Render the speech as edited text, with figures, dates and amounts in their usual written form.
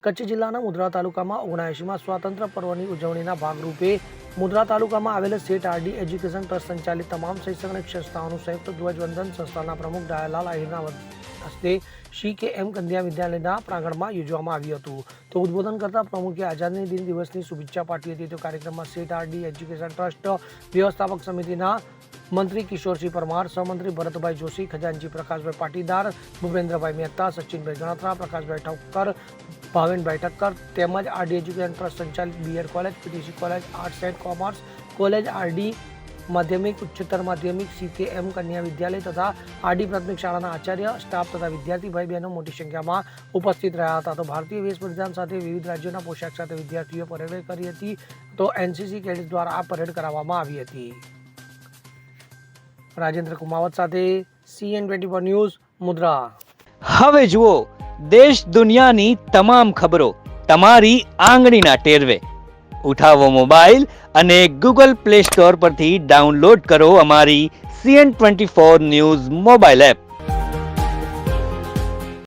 કચ્છ જિલ્લાના મુદ્રા તાલુકામાં 79માં સ્વાતંત્ર્ય પર્વની ઉજવણીના ભાગરૂપે મુદ્રા તાલુકામાં આવેલ સેટ આરડી એજ્યુકેશન ટ્રસ્ટ સંચાલિત તમામ શૈક્ષણિક સંસ્થાઓનું સંયુક્ત ધ્વજવંદન સંસ્થાના પ્રમુખ ડાયાલાલ આહિરના હસ્તે CKM કન્યા વિદ્યાલયના પ્રાંગણમાં યોજવામાં આવ્યું હતું. તો ઉદ્બોધન કરતા પ્રમુખે આઝાદી દિન દિવસની શુભેચ્છા પાઠવી હતી. તો કાર્યક્રમમાં સેટ આરડી એજ્યુકેશન ટ્રસ્ટ વ્યવસ્થાપક સમિતિના મંત્રી કિશોરસિંહ પરમાર, સહમંત્રી ભરતભાઈ જોશી, ખજાનચી પ્રકાશભાઈ પાટીદાર, ભૂપેન્દ્રભાઈ મહેતા, સચિનભાઈ ગણાત્રા, પ્રકાશભાઈ ઠક્કર, ભાવેનભાઈ ઠક્કર તેમજ આરડી એજ્યુકેશન ટ્રસ્ટ સંચાલિત BEd college, PTC college, arts and commerce college, R D માધ્યમિક ઉચ્ચતર માધ્યમિક, CKM કન્યા વિદ્યાલય તથા આરડી પ્રાથમિક શાળાના આચાર્ય, સ્ટાફ તથા વિદ્યાર્થી ભાઈ બહેનો મોટી સંખ્યામાં ઉપસ્થિત રહ્યા હતા. તો ભારતીય વેશ પરિધાન સાથે વિવિધ રાજ્યોના પોશાક સાથે વિદ્યાર્થીઓ પરેડ કરી હતી. તો NCC કેડેટ દ્વારા આ પરેડ કરાવવામાં આવી હતી. રાજેન્દ્ર કુમાવત સાથે CN24 ન્યૂઝ મુદ્રા. હવે જુઓ દેશ દુનિયાની તમામ ખબરો તમારી આંગળીના ટેરવે. ઉઠાવો મોબાઈલ અને Google Play Store પરથી ડાઉનલોડ કરો અમારી CN24 ન્યૂઝ મોબાઈલ એપ.